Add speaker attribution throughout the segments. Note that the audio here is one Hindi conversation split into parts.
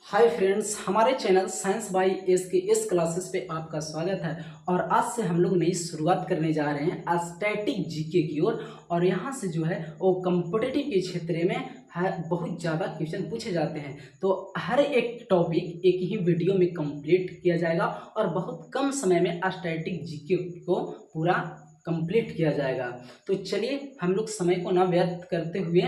Speaker 1: हाय फ्रेंड्स, हमारे चैनल साइंस बाय एस के इस क्लासेस पे आपका स्वागत है। और आज से हम लोग नई शुरुआत करने जा रहे हैं स्टैटिक जीके की ओर। और यहाँ से जो है वो कॉम्पिटिटिव के क्षेत्र में बहुत ज़्यादा क्वेश्चन पूछे जाते हैं। तो हर एक टॉपिक एक ही वीडियो में कंप्लीट किया जाएगा और बहुत कम समय में स्टैटिक जीके को पूरा कंप्लीट किया जाएगा। तो चलिए हम लोग समय को ना व्यर्थ करते हुए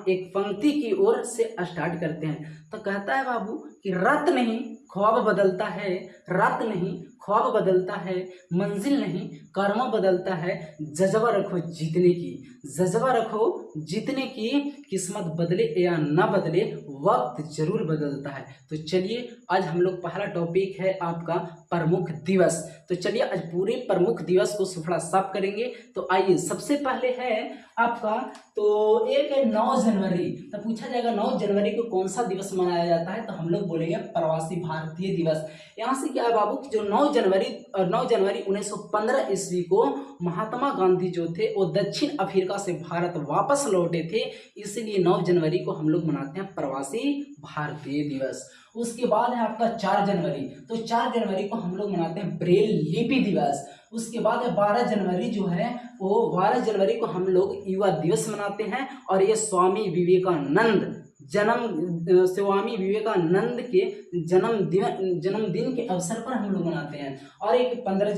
Speaker 1: एक पंक्ति की ओर से स्टार्ट करते हैं। तो कहता है बाबू कि रात नहीं ख्वाब बदलता है, रात नहीं ख्वाब बदलता है, मंजिल नहीं कर्म बदलता है, जज्बा रखो जीतने की, जज्बा रखो जीतने की, किस्मत बदले या ना बदले वक्त जरूर बदलता है। तो चलिए आज हम लोग पहला टॉपिक है आपका प्रमुख दिवस। तो चलिए आज पूरे प्रमुख दिवस को थोड़ा साफ करेंगे। तो आइए सबसे पहले है आपका तो एक है 9 जनवरी। तो पूछा जाएगा 9 जनवरी को कौन सा दिवस मनाया जाता है, तो हम लोग बोलेंगे प्रवासी भारतीय दिवस। यहाँ से क्या है बाबू कि जो 9 जनवरी 1915 ईस्वी को महात्मा गांधी जो थे वो दक्षिण अफ्रीका से भारत वापस लौटे थे, इसलिए 9 जनवरी को हम लोग मनाते हैं प्रवासी भारतीय दिवस। उसके बाद है आपका 4 जनवरी। तो 4 जनवरी को हम लोग मनाते हैं ब्रेल लिपि दिवस। उसके बाद है 12 जनवरी जो है वो 12 जनवरी को हम लोग युवा दिवस मनाते हैं। और ये स्वामी विवेकानंद के जन्मदिन के अवसर पर हम लोग मनाते हैं। और एक 15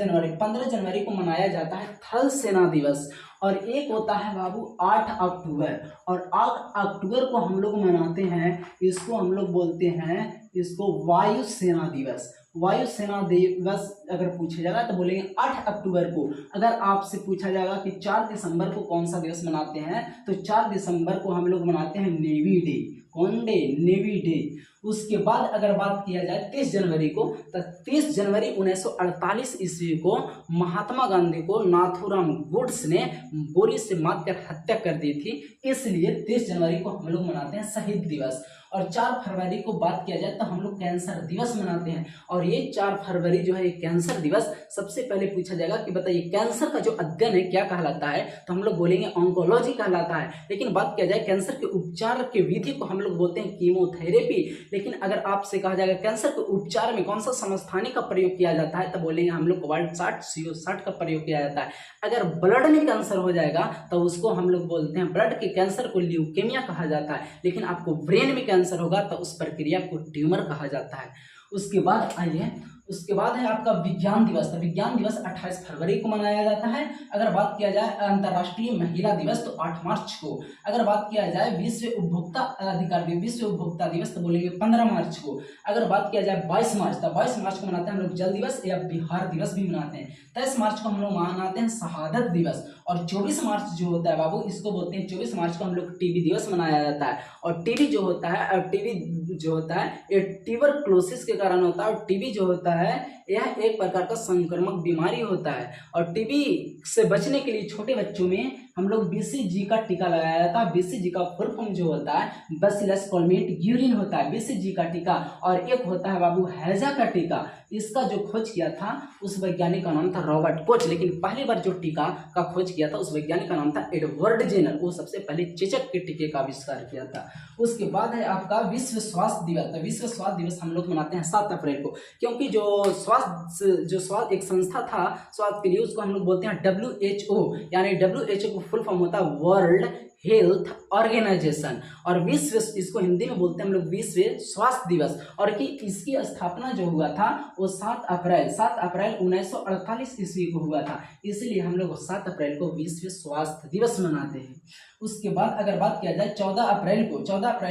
Speaker 1: जनवरी को मनाया जाता है थल सेना दिवस। और एक होता है बाबू 8 अक्टूबर। और 8 अक्टूबर को हम लोग मनाते हैं, इसको हम लोग बोलते हैं इसको वायु सेना दिवस। वायु सेना दिवस अगर पूछा जाएगा तो बोलेंगे 8 अक्टूबर को। अगर आपसे पूछा जाएगा कि 4 दिसंबर को कौन सा दिवस मनाते हैं, तो 4 दिसंबर को हम लोग मनाते हैं नेवी डे। कौन डे? Navy day. उसके बाद अगर बात किया जाए 30 जनवरी को, तो 30 जनवरी 1948 ईस्वी को महात्मा गांधी को नाथूराम गुड्स ने गोली से मारकर हत्या कर दी थी, इसलिए 30 जनवरी को हम लोग मनाते हैं शहीद दिवस। और 4 फरवरी को बात किया जाए तो हम लोग कैंसर दिवस मनाते हैं। और ये 4 फरवरी जो है ये कैंसर दिवस, सबसे पहले पूछा जाएगा कि बताइए कैंसर का जो अध्ययन है क्या कहलाता है, तो हम लोग बोलेंगे ऑन्कोलॉजी कहलाता है। लेकिन बात किया जाए कैंसर के उपचार के विधि को हम लोग बोलते हैं कीमोथेरेपी। लेकिन अगर आपसे कहा जाएगा कैंसर के उपचार में कौन सा समस्थानिक का प्रयोग किया जाता है, तो बोलेंगे हम लोग कोबाल्ट-60 CO60 का प्रयोग किया जाता है। अगर ब्लड में कैंसर हो जाएगा तो उसको हम लोग बोलते हैं ब्लड के कैंसर को ल्यूकेमिया कहा जाता है। लेकिन आपको ब्रेन में कैंसर होगा तो उस प्रक्रिया को ट्यूमर कहा जाता है। उसके बाद आइए, उसके बाद है आपका विज्ञान दिवस। तो विज्ञान दिवस 28 फरवरी को मनाया जाता है। अगर बात किया जाए अंतर्राष्ट्रीय महिला दिवस तो 8 मार्च को। अगर बात किया जाए विश्व उपभोक्ता अधिकार दिवस, विश्व उपभोक्ता दिवस, तो बोलेंगे 15 मार्च को। अगर बात किया जाए 22 मार्च, तो 22 मार्च को मनाते हैं हम लोग जल दिवस या बिहार दिवस भी मनाते हैं। 23 मार्च को हम लोग मनाते हैं शहादत दिवस। और 24 मार्च जो होता है बाबू, इसको बोलते हैं 24 मार्च को हम लोग टीबी दिवस मनाया जाता है। और टीबी जो होता है ये ट्यूबरक्लोसिस के कारण होता है। और टीबी जो होता है यह एक प्रकार का संक्रामक बीमारी होता है। और टीबी से बचने के लिए छोटे बच्चों में हम लोग BCG का टीका लगाया जाता है। BCG का फुल फॉर्म जो होता है बैसिलस कॉलमेट-ग्यूरिन होता है, BCG का टीका। और एक होता है बाबू हैजा का टीका। इसका जो खोज किया था उस वैज्ञानिक का नाम था रॉबर्ट कोच। लेकिन पहली बार जो टीका का खोज किया था उस वैज्ञानिक का नाम था एडवर्ड जेनर। वो सबसे पहले चेचक के टीके का आविष्कार किया था। उसके बाद है आपका विश्व स्वास्थ्य दिवस। तो विश्व स्वास्थ्य दिवस हम लोग मनाते हैं 7 अप्रैल को, क्योंकि जो स्वास्थ्य एक संस्था था स्वास्थ्य के लिए, उसको हम लोग बोलते हैं WHO। यानी WHO को फुल फॉर्म होता है वर्ल्ड हेल्थ ऑर्गेनाइजेशन। और विश्व, इसको हिंदी में बोलते हैं हम लोग विश्व स्वास्थ्य दिवस। और कि इसकी स्थापना जो हुआ था वो 7 अप्रैल 1948 ईस्वी को हुआ था, इसलिए हम लोग 7 अप्रैल को विश्व स्वास्थ्य दिवस मनाते हैं। उसके बाद अगर बात किया जाए 14 अप्रैल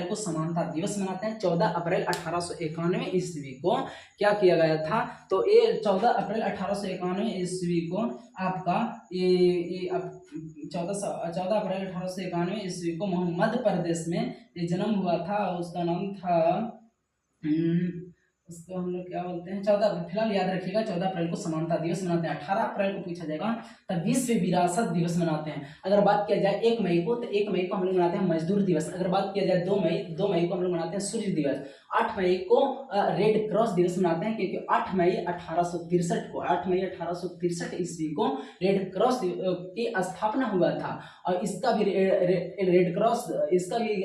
Speaker 1: को समानता दिवस मनाते हैं। 14 अप्रैल 1891 ईस्वी को क्या किया गया था, तो ये 14 अप्रैल 1891 ईस्वी को आपका ये 14 अप्रैल 1891 ईस्वी को मध्य प्रदेश में ये जन्म हुआ था। उसका नाम था उसको हम लोग क्या बोलते हैं 14, फिलहाल याद रखिएगा 14 अप्रैल को समानता दिवस मनाते हैं। 18 अप्रैल को पूछा जाएगा तब विश्व विरासत दिवस मनाते हैं। अगर बात किया जाए 1 मई को, तो 1 मई को हम लोग मनाते हैं मजदूर दिवस। अगर बात किया जाए 2 मई को हम लोग मनाते हैं सूर्य दिवस। 8 मई को रेड क्रॉस दिवस मनाते हैं, क्योंकि 8 मई 1863 ईस्वी को रेड क्रॉस की स्थापना हुआ था। और इसका भी रेड क्रॉस इसका भी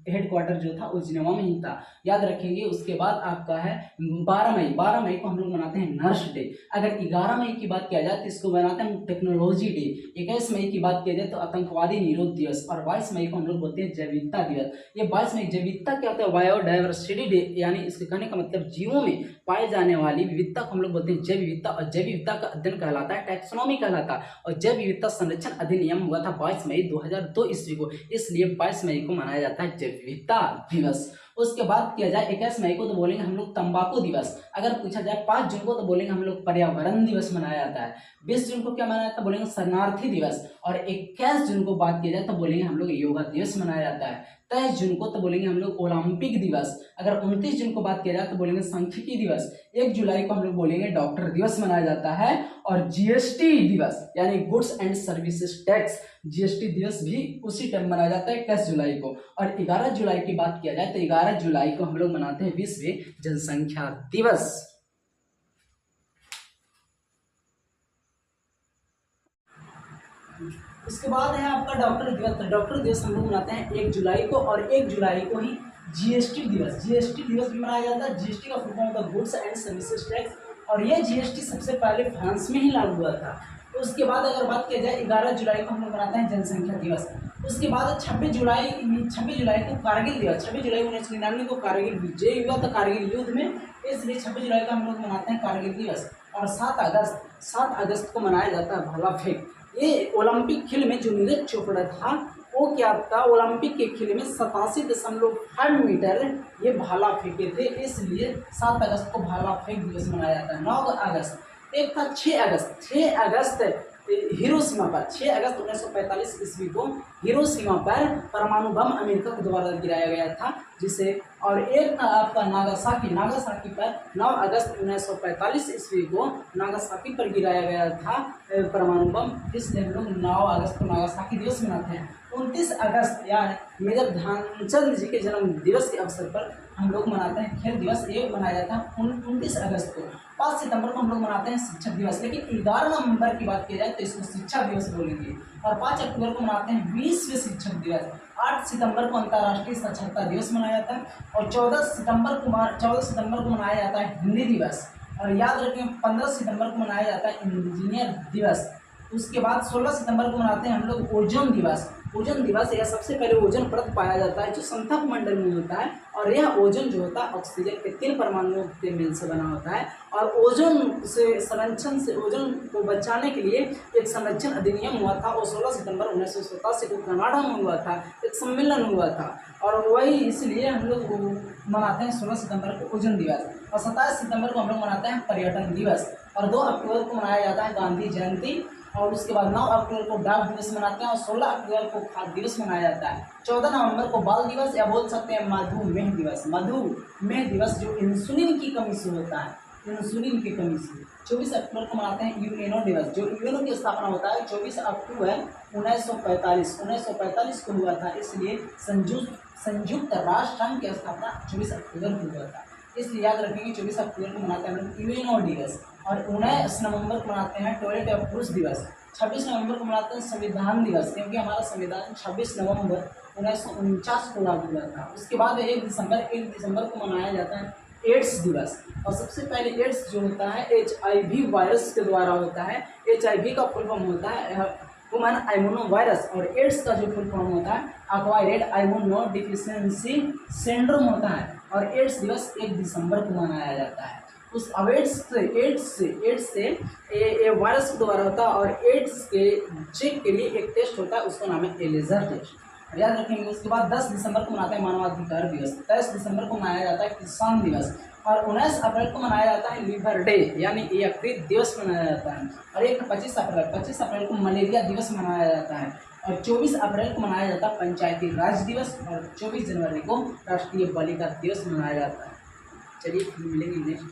Speaker 1: हेडक्वार्टर जो था वो जिनेवा में ही था, याद रखेंगे। उसके बाद आपका है 12 मई को हम लोग मनाते हैं नर्स डे। अगर 11 मई की बात किया जाए तो इसको मनाते हैं टेक्नोलॉजी डे। 21 मई की बात किया जाए तो आतंकवादी निरोध दिवस, और 22 मई को हम लोग बोलते हैं जैव विविधता दिवस। ये 22 मई जैव विविधता क्या होता है? बायोडाइवर्सिटी डे, यानी इसके कहने का मतलब जीवों में पाए जाने वाली विविधता को हम लोग बोलते हैं जैव विविधता, और जैव विविधता का अध्ययन कहलाता है टैक्सोनॉमी कहलाता है। और जैव विविधता संरक्षण अधिनियम हुआ था 22 मई 2002 ईस्वी को, इसलिए 22 मई को मनाया जाता है जैव विविधता दिवस। उसके बाद किया जाए 21 मई को तो बोलेंगे हम लोग तंबाकू दिवस। अगर पूछा जाए 5 जून को तो बोलेंगे हम लोग पर्यावरण दिवस मनाया जाता है। 20 जून को क्या मनाया जाता है? बोलेंगे शरणार्थी दिवस। और 21 जून को बात की जाए तो बोलेंगे हम लोग योगा दिवस मनाया जाता है। 23 जून को तो बोलेंगे हम लोग ओलंपिक दिवस। अगर 29 जून को बात किया जाए तो बोलेंगे सांख्यिकी दिवस। 1 जुलाई को हम लोग बोलेंगे डॉक्टर दिवस मनाया जाता है। और जीएसटी दिवस यानी goods and services tax, GST दिवस भी उसी टाइम मनाया जाता है 21 जुलाई को। और 11 जुलाई की बात किया जाए तो 11 जुलाई को हम लोग मनाते हैं विश्व जनसंख्या दिवस। उसके बाद है आपका डॉक्टर दिवस। डॉक्टर दिवस हम लोग मनाते हैं 1 जुलाई को, और 1 जुलाई को ही जीएसटी दिवस भी मनाया जाता है। जीएसटी का फुल फॉर्म होता है गुड्स एंड सर्विसेज टैक्स, और यह जीएसटी सबसे पहले फ्रांस में ही लागू हुआ था। उसके बाद अगर बात किया जाए 11 जुलाई को हम लोग मनाते हैं जनसंख्या दिवस। उसके बाद 26 जुलाई को कारगिल दिवस। 26 जुलाई 1999 को कारगिल विजय हुआ था कारगिल युद्ध में, इसलिए 26 जुलाई को हम लोग मनाते हैं कारगिल दिवस। और 7 अगस्त को मनाया जाता है भाला फेंक। ये ओलंपिक खेल में जो नीरज चोपड़ा था वो क्या था, ओलंपिक के खेल में 87.5 मीटर ये भाला फेंके थे, इसलिए 7 अगस्त को भाला फेंक दिवस मनाया जाता है। 9 अगस्त एक था 6 अगस्त हिरोशिमा पर, 6 अगस्त 1945 ईस्वी को हिरोशिमा पर परमाणु बम अमेरिका के द्वारा गिराया गया था, जिसे। और एक था आपका नागासाकी पर 9 अगस्त 1945 ईस्वी को नागासाकी पर गिराया गया था परमाणु बम, इसलिए हम लोग 9 अगस्त को नागासाकी दिवस मनाते हैं। 29 अगस्त यानी मेजर ध्यानचंद जी के जन्म दिवस के अवसर पर हम लोग मनाते हैं खेल दिवस, ये मनाया जाता है 29 अगस्त को। 5 सितंबर को हम लोग मनाते हैं शिक्षक दिवस, लेकिन 11 नवंबर की बात की जाए तो इसको शिक्षा दिवस बोलेंगे। और 5 अक्टूबर को मनाते हैं विश्व शिक्षक दिवस। 8 सितंबर को अंतर्राष्ट्रीय साक्षरता दिवस मनाया जाता है। और 14 सितंबर को मनाया जाता है हिंदी दिवस। और याद रखें 15 सितंबर को मनाया जाता है इंजीनियर दिवस। उसके बाद 16 सितंबर को मनाते हैं हम लोग ओजोन दिवस। ओजोन दिवस यह सबसे पहले ओजोन परत पाया जाता है जो संतक मंडल में होता है, और यह ओजोन जो होता है ऑक्सीजन के 3 परमाणुओं के मेल से बना होता है। और ओजोन को बचाने के लिए एक संरक्षण अधिनियम हुआ था, और 16 सितंबर 1987 को कनाडा में हुआ था, एक सम्मेलन हुआ था, और वही इसलिए हम लोग मनाते हैं 16 सितंबर को ओजोन दिवस। और 27 सितंबर को हम लोग मनाते हैं पर्यटन दिवस। और 2 अक्टूबर को मनाया जाता है गांधी जयंती। और उसके बाद 9 अक्टूबर को डाक दिवस मनाते हैं, और 16 अक्टूबर को खाद्य दिवस मनाया जाता है। 14 नवंबर को बाल दिवस या बोल सकते हैं मधुमेह दिवस जो इंसुलिन की कमी से होता है, इंसुलिन की कमी से। 24 अक्टूबर को मनाते हैं यूएनओ दिवस, जो यूएनओ की स्थापना होता है 24 अक्टूबर 1945 को हुआ था, इसलिए संयुक्त राष्ट्र संघ की स्थापना 24 अक्टूबर को हुआ था, इसलिए याद रखेंगे 24 अक्टूबर को मनाते हैं हम लोग यूएनओ दिवस। और 19 नवंबर को मनाते हैं टॉयलेट ऑफ पुरुष दिवस। 26 नवंबर को मनाते हैं संविधान दिवस, क्योंकि हमारा संविधान 26 नवंबर 1949 को लागू हुआ था। उसके बाद 1 दिसंबर को मनाया जाता है एड्स दिवस। और सबसे पहले एड्स जो होता है HIV वायरस के द्वारा होता है। HIV का फुल फॉर्म होता है ह्यूमन इम्यूनो वायरस, और एड्स का जो फुल फॉर्म होता है एक्वायर्ड इम्यूनो डिफिशिएंसी सिंड्रोम होता है। और एड्स दिवस 1 दिसंबर को मनाया जाता है। उस एड्स से वायरस के द्वारा होता है, और एड्स के चेक के लिए एक टेस्ट होता है, उसका नाम है एलिजा टेस्ट, याद रखेंगे। उसके बाद 10 दिसंबर को मनाते हैं मानवाधिकार दिवस। 23 दिसंबर को मनाया जाता है किसान दिवस। और 19 अप्रैल को मनाया जाता है लिवर डे, यानी यकृत दिवस मनाया जाता है। और एक 25 अप्रैल को मलेरिया दिवस मनाया जाता है। और 24 अप्रैल को मनाया जाता है पंचायती राज दिवस। और 24 जनवरी को राष्ट्रीय बालिका दिवस मनाया जाता है। चलिए मिलेंगे नेक्स्ट।